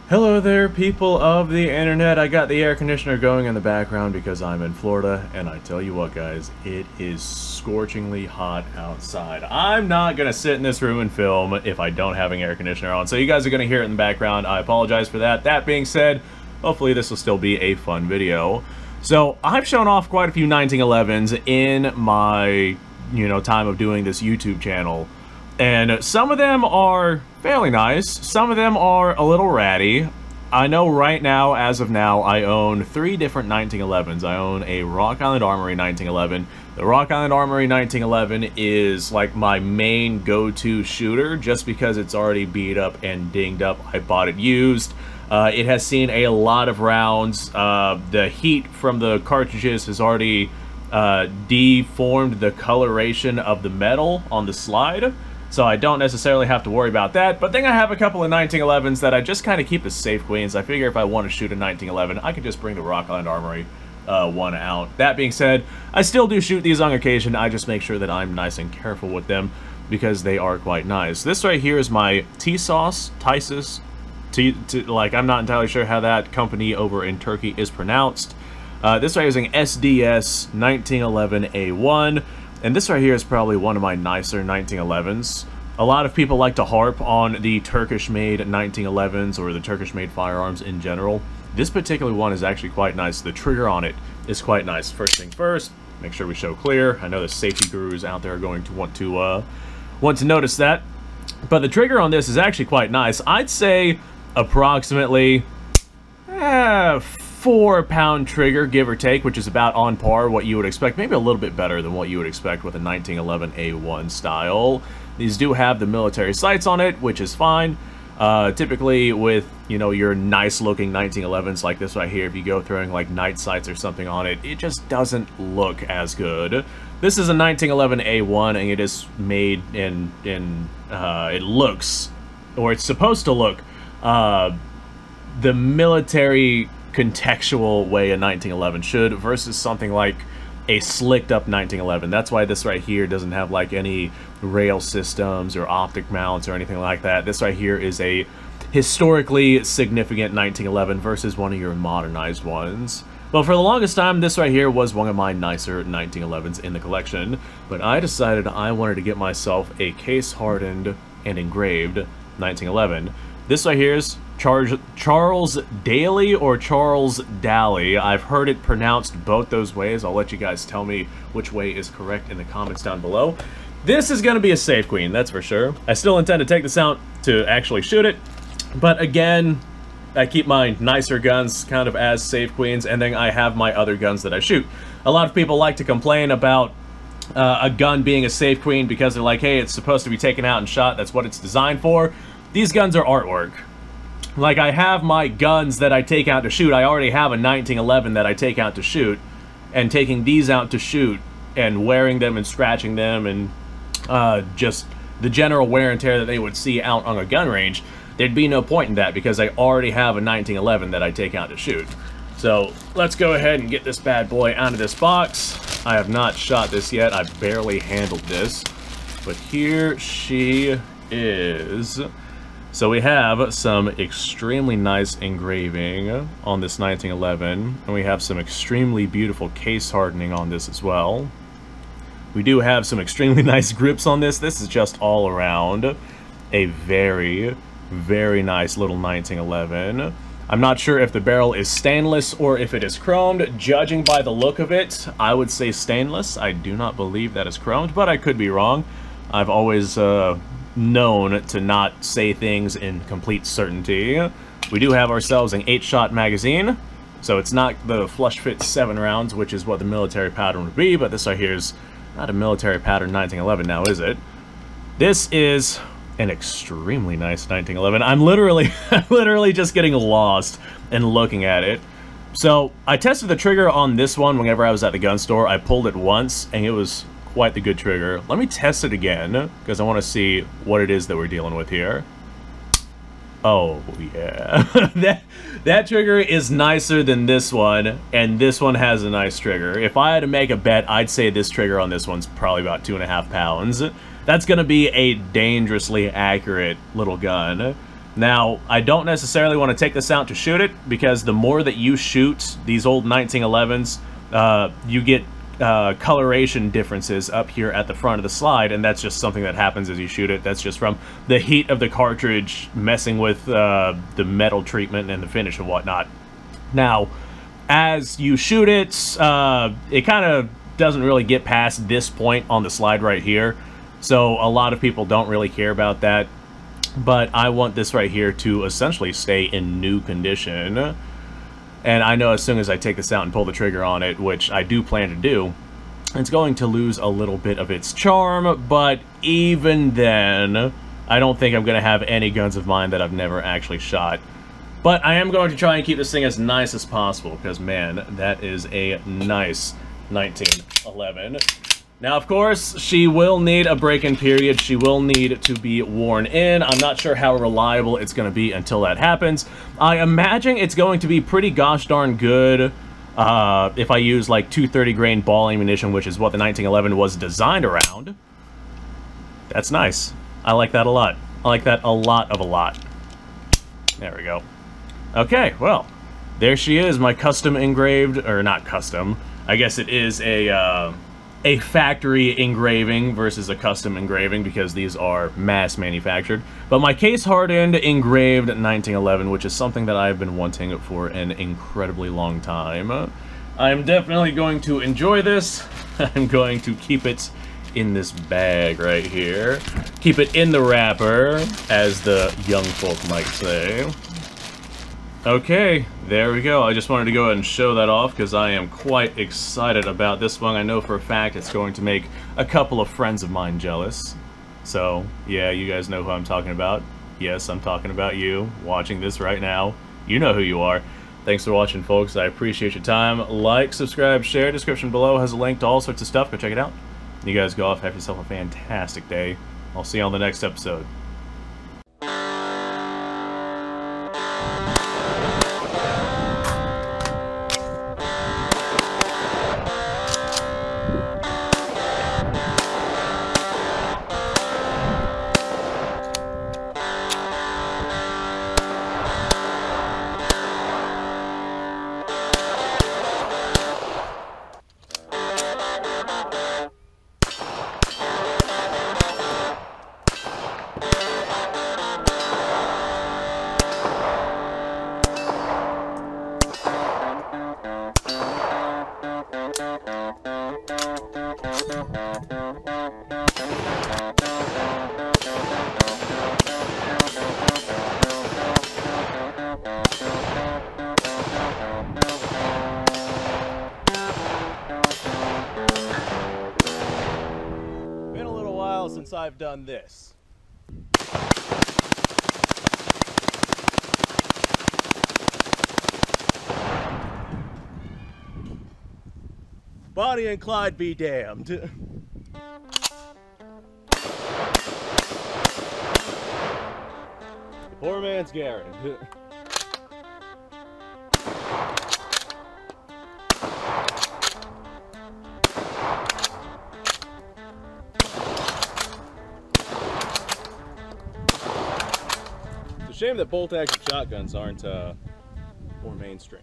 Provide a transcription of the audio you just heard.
Hello there, people of the internet. I got the air conditioner going in the background because I'm in Florida, and I tell you what, guys, it is scorchingly hot outside. I'm not gonna sit in this room and film if I don't have an air conditioner on, so you guys are gonna hear it in the background. I apologize for that. That being said, hopefully this will still be a fun video. So, I've shown off quite a few 1911s in my, time of doing this YouTube channel. And some of them are fairly nice, some of them are a little ratty. I know right now, as of now, I own 3 different 1911s. I own a Rock Island Armory 1911. The Rock Island Armory 1911 is like my main go-to shooter, just because it's already beat up and dinged up. I bought it used. It has seen a lot of rounds. The heat from the cartridges has already deformed the coloration of the metal on the slide. So I don't necessarily have to worry about that, but then I have a couple of 1911s that I just kind of keep as safe queens. I figure if I want to shoot a 1911, I could just bring the Rock Island Armory one out. That being said, I still do shoot these on occasion. I just make sure that I'm nice and careful with them because they are quite nice. This right here is my T-Sauce, like, I'm not entirely sure how that company over in Turkey is pronounced. This right here is an SDS 1911A1. And this right here is probably one of my nicer 1911s. A lot of people like to harp on the Turkish-made 1911s or the Turkish-made firearms in general. This particular one is actually quite nice. The trigger on it is quite nice. First thing first, make sure we show clear. I know the safety gurus out there are going to want to notice that. But the trigger on this is actually quite nice. I'd say approximately 4-pound trigger, give or take, which is about on par what you would expect, maybe a little bit better than what you would expect with a 1911A1 style. These do have the military sights on it, which is fine. Typically with, your nice looking 1911s like this right here, if you go throwing like night sights or something on it, it just doesn't look as good. This is a 1911A1 and it is made in it looks, or it's supposed to look, the military contextual way a 1911 should versus something like a slicked up 1911. That's why this right here doesn't have like any rail systems or optic mounts or anything like that. This right here is a historically significant 1911 versus one of your modernized ones. Well, for the longest time, this right here was one of my nicer 1911s in the collection, but I decided I wanted to get myself a case hardened and engraved 1911. This right here is Charles Daly or Charles Daly. I've heard it pronounced both those ways. I'll let you guys tell me which way is correct in the comments down below. This is going to be a safe queen, that's for sure. I still intend to take this out to actually shoot it, but again, I keep my nicer guns kind of as safe queens, and then I have my other guns that I shoot. A lot of people like to complain about a gun being a safe queen because they're like, hey, it's supposed to be taken out and shot, that's what it's designed for. These guns are artwork. Like, I have my guns that I take out to shoot. I already have a 1911 that I take out to shoot, and taking these out to shoot and wearing them and scratching them and just the general wear and tear that they would see out on a gun range, there'd be no point in that because I already have a 1911 that I take out to shoot. So let's go ahead and get this bad boy out of this box. I have not shot this yet. I've barely handled this, but here she is. So we have some extremely nice engraving on this 1911, and we have some extremely beautiful case hardening on this as well. We do have some extremely nice grips on this. This is just all around a very, very nice little 1911. I'm not sure if the barrel is stainless or if it is chromed. Judging by the look of it, I would say stainless. I do not believe that is chromed, but I could be wrong. I've always known to not say things in complete certainty. We do have ourselves an 8-shot magazine, so it's not the flush fit 7 rounds, which is what the military pattern would be, but this right here is not a military pattern 1911 now, is it? This is an extremely nice 1911. I'm literally just getting lost and looking at it. So I tested the trigger on this one whenever I was at the gun store. I pulled it once and it was quite the good trigger. Let me test it again because I want to see what it is that we're dealing with here. Oh yeah, that trigger is nicer than this one, and this one has a nice trigger. If I had to make a bet, I'd say this trigger on this one's probably about 2.5 pounds. That's gonna be a dangerously accurate little gun. Now, I don't necessarily want to take this out to shoot it, because the more that you shoot these old 1911s, you get coloration differences up here at the front of the slide, and that's just something that happens as you shoot it. That's just from the heat of the cartridge messing with the metal treatment and the finish and whatnot. Now, as you shoot it, it kind of doesn't really get past this point on the slide right here, so a lot of people don't really care about that. But I want this right here to essentially stay in new condition. And I know as soon as I take this out and pull the trigger on it, which I do plan to do, it's going to lose a little bit of its charm. But even then, I don't think I'm going to have any guns of mine that I've never actually shot. But I am going to try and keep this thing as nice as possible, because, man, that is a nice 1911. Now, of course, she will need a break-in period. She will need to be worn in. I'm not sure how reliable it's going to be until that happens. I imagine it's going to be pretty gosh darn good if I use, like, 230 grain ball ammunition, which is what the 1911 was designed around. That's nice. I like that a lot. I like that a lot. There we go. Okay, well, there she is, my custom engraved, or not custom. I guess it is a factory engraving versus a custom engraving, because these are mass manufactured. But my case hardened engraved 1911, which is something that I've been wanting for an incredibly long time. I'm definitely going to enjoy this. I'm going to keep it in this bag right here. Keep it in the wrapper, as the young folk might say. Okay, there we go. I just wanted to go ahead and show that off because I am quite excited about this one. I know for a fact it's going to make a couple of friends of mine jealous. So, yeah, you guys know who I'm talking about. Yes, I'm talking about you watching this right now. You know who you are. Thanks for watching, folks. I appreciate your time. Like, subscribe, share. Description below has a link to all sorts of stuff. Go check it out. You guys go off. Have yourself a fantastic day. I'll see you on the next episode. Since I've done this. Bonnie and Clyde be damned. Poor man's Garrett. Shame that bolt-action shotguns aren't more mainstream.